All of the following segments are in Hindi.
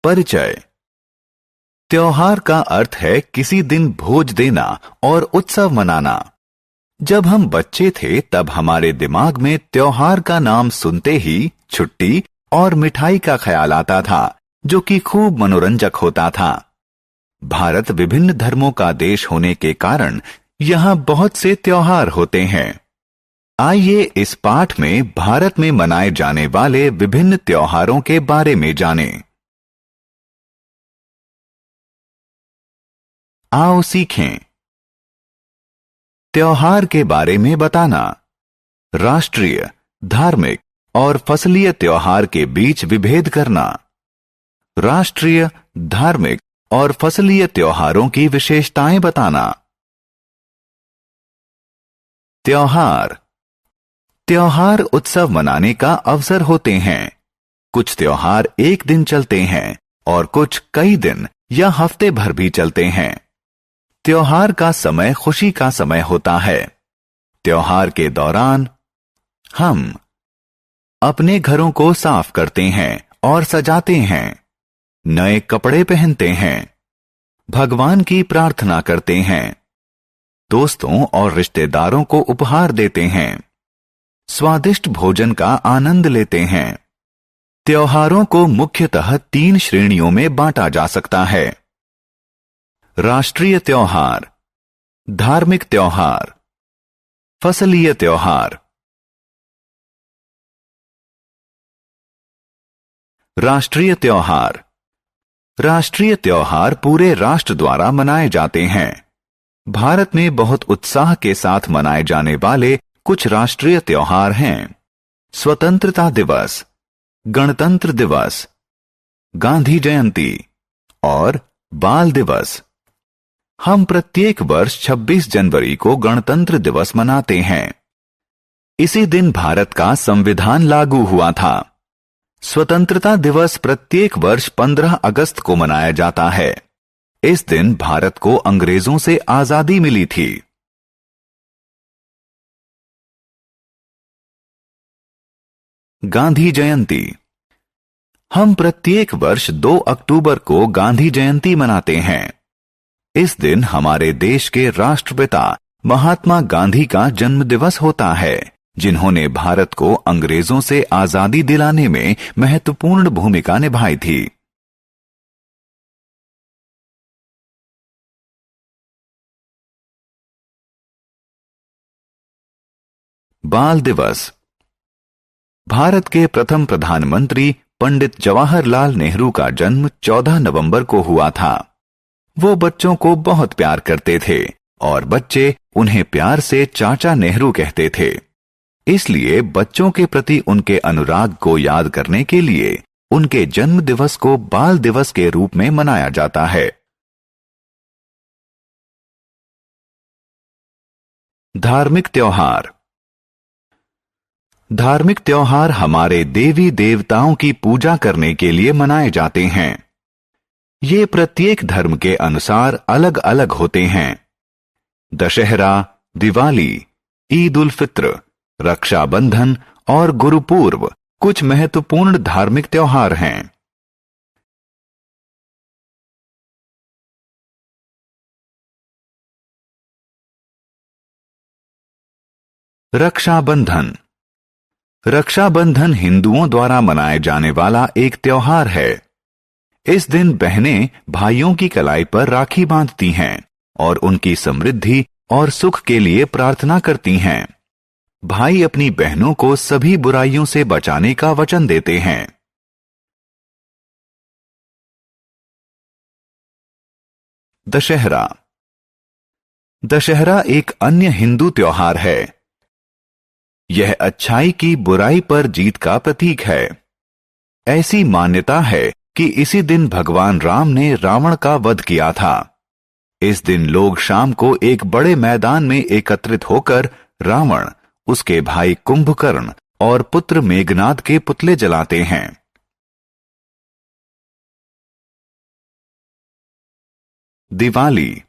परिचय। त्योहार का अर्थ है किसी दिन भोज देना और उत्सव मनाना। जब हम बच्चे थे तब हमारे दिमाग में त्योहार का नाम सुनते ही छुट्टी और मिठाई का ख्याल आता था, जो कि खूब मनोरंजक होता था। भारत विभिन्न धर्मों का देश होने के कारण यहाँ बहुत से त्योहार होते हैं। आइए इस पाठ में भारत में मनाए जाने वाले विभिन्न त्योहारों के बारे में जानें। आओ सीखें। त्योहार के बारे में बताना। राष्ट्रीय, धार्मिक और फसलीय त्योहार के बीच विभेद करना। राष्ट्रीय, धार्मिक और फसलीय त्योहारों की विशेषताएं बताना। त्योहार। त्योहार उत्सव मनाने का अवसर होते हैं। कुछ त्योहार एक दिन चलते हैं और कुछ कई दिन या हफ्ते भर भी चलते हैं। त्योहार का समय खुशी का समय होता है। त्योहार के दौरान हम अपने घरों को साफ करते हैं और सजाते हैं, नए कपड़े पहनते हैं, भगवान की प्रार्थना करते हैं, दोस्तों और रिश्तेदारों को उपहार देते हैं, स्वादिष्ट भोजन का आनंद लेते हैं। त्योहारों को मुख्यतः 3 श्रेणियों में बांटा जा सकता है। राष्ट्रीय त्योहार, धार्मिक त्योहार, फसलीय त्योहार। राष्ट्रीय त्योहार। राष्ट्रीय त्योहार पूरे राष्ट्र द्वारा मनाए जाते हैं। भारत में बहुत उत्साह के साथ मनाए जाने वाले कुछ राष्ट्रीय त्योहार हैं। स्वतंत्रता दिवस, गणतंत्र दिवस, गांधी जयंती और बाल दिवस। हम प्रत्येक वर्ष 26 जनवरी को गणतंत्र दिवस मनाते हैं। इसी दिन भारत का संविधान लागू हुआ था। स्वतंत्रता दिवस प्रत्येक वर्ष 15 अगस्त को मनाया जाता है। इस दिन भारत को अंग्रेजों से आजादी मिली थी। गांधी जयंती। हम प्रत्येक वर्ष 2 अक्टूबर को गांधी जयंती मनाते हैं। इस दिन हमारे देश के राष्ट्रपिता महात्मा गांधी का जन्म दिवस होता है, जिन्होंने भारत को अंग्रेजों से आजादी दिलाने में महत्वपूर्ण भूमिका निभाई थी। बाल दिवस। भारत के प्रथम प्रधानमंत्री पंडित जवाहरलाल नेहरू का जन्म 14 नवंबर को हुआ था। वो बच्चों को बहुत प्यार करते थे और बच्चे उन्हें प्यार से चाचा नेहरू कहते थे। इसलिए बच्चों के प्रति उनके अनुराग को याद करने के लिए उनके जन्म दिवस को बाल दिवस के रूप में मनाया जाता है। धार्मिक त्योहार। धार्मिक त्योहार हमारे देवी देवताओं की पूजा करने के लिए मनाए जाते हैं। ये प्रत्येक धर्म के अनुसार अलग अलग होते हैं। दशहरा, दिवाली, ईद उल फित्र, रक्षाबंधन और गुरुपूर्व कुछ महत्वपूर्ण धार्मिक त्योहार हैं। रक्षाबंधन। रक्षाबंधन हिंदुओं द्वारा मनाए जाने वाला एक त्योहार है। इस दिन बहनें भाइयों की कलाई पर राखी बांधती हैं और उनकी समृद्धि और सुख के लिए प्रार्थना करती हैं। भाई अपनी बहनों को सभी बुराइयों से बचाने का वचन देते हैं। दशहरा। दशहरा एक अन्य हिंदू त्योहार है। यह अच्छाई की बुराई पर जीत का प्रतीक है। ऐसी मान्यता है कि इसी दिन भगवान राम ने रावण का वध किया था। इस दिन लोग शाम को एक बड़े मैदान में एकत्रित होकर रावण, उसके भाई कुंभकर्ण और पुत्र मेघनाद के पुतले जलाते हैं। दिवाली।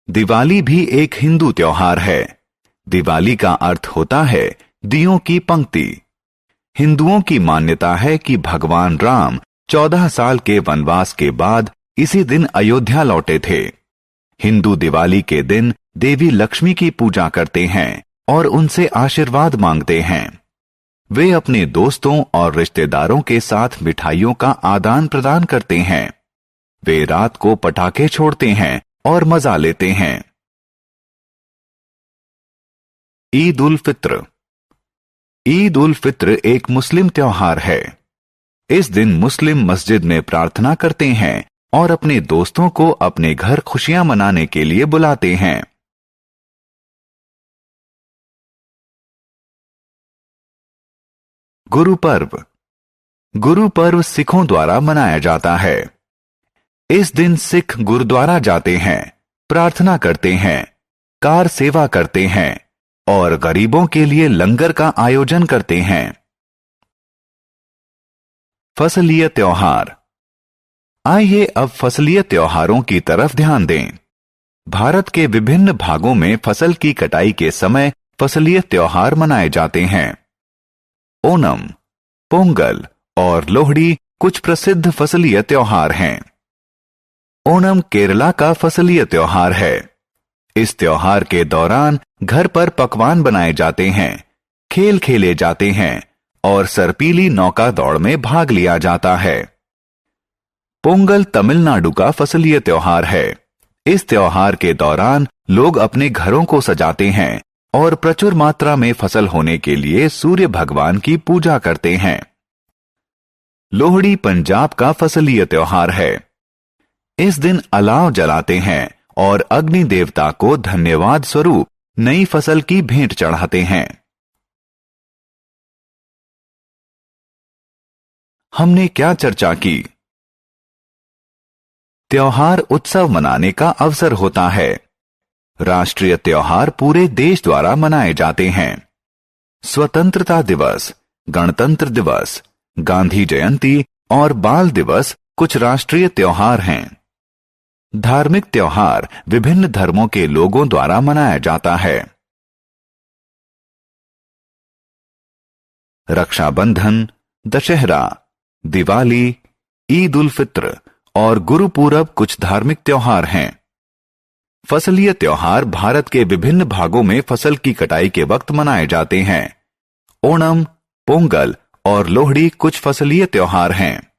दिवाली भी एक हिंदू त्योहार है। दिवाली का अर्थ होता है दियों की पंक्ति। हिंदुओं की मान्यता है कि भगवान राम 14 साल के वनवास के बाद इसी दिन अयोध्या लौटे थे। हिंदू दिवाली के दिन देवी लक्ष्मी की पूजा करते हैं और उनसे आशीर्वाद मांगते हैं। वे अपने दोस्तों और रिश्तेदारों के साथ मिठाइयों का आदान प्रदान करते हैं। वे रात को पटाखे छोड़ते हैं और मजा लेते हैं। ईद उल फित्र। ईद उल फित्र एक मुस्लिम त्योहार है। इस दिन मुस्लिम मस्जिद में प्रार्थना करते हैं और अपने दोस्तों को अपने घर खुशियां मनाने के लिए बुलाते हैं। गुरु पर्व। गुरु पर्व सिखों द्वारा मनाया जाता है। इस दिन सिख गुरुद्वारा जाते हैं, प्रार्थना करते हैं, कार सेवा करते हैं और गरीबों के लिए लंगर का आयोजन करते हैं। फसलीय त्योहार। आइए अब फसलीय त्योहारों की तरफ ध्यान दें। भारत के विभिन्न भागों में फसल की कटाई के समय फसलीय त्योहार मनाए जाते हैं। ओणम, पोंगल और लोहड़ी कुछ प्रसिद्ध फसलीय त्योहार हैं। ओणम केरला का फसलीय त्योहार है। इस त्योहार के दौरान घर पर पकवान बनाए जाते हैं, खेल खेले जाते हैं और सरपीली नौका दौड़ में भाग लिया जाता है। पोंगल तमिलनाडु का फसलीय त्योहार है। इस त्योहार के दौरान लोग अपने घरों को सजाते हैं और प्रचुर मात्रा में फसल होने के लिए सूर्य भगवान की पूजा करते हैं। लोहड़ी पंजाब का फसलीय त्योहार है। इस दिन अलाव जलाते हैं और अग्नि देवता को धन्यवाद स्वरूप नई फसल की भेंट चढ़ाते हैं। हमने क्या चर्चा की? त्योहार उत्सव मनाने का अवसर होता है। राष्ट्रीय त्योहार पूरे देश द्वारा मनाए जाते हैं। स्वतंत्रता दिवस, गणतंत्र दिवस, गांधी जयंती और बाल दिवस कुछ राष्ट्रीय त्योहार हैं। धार्मिक त्योहार विभिन्न धर्मों के लोगों द्वारा मनाया जाता है। रक्षाबंधन, दशहरा, दिवाली, ईद उल फित्र और गुरुपूरब कुछ धार्मिक त्योहार हैं। फसलीय त्योहार भारत के विभिन्न भागों में फसल की कटाई के वक्त मनाए जाते हैं। ओणम, पोंगल और लोहड़ी कुछ फसलीय त्योहार हैं।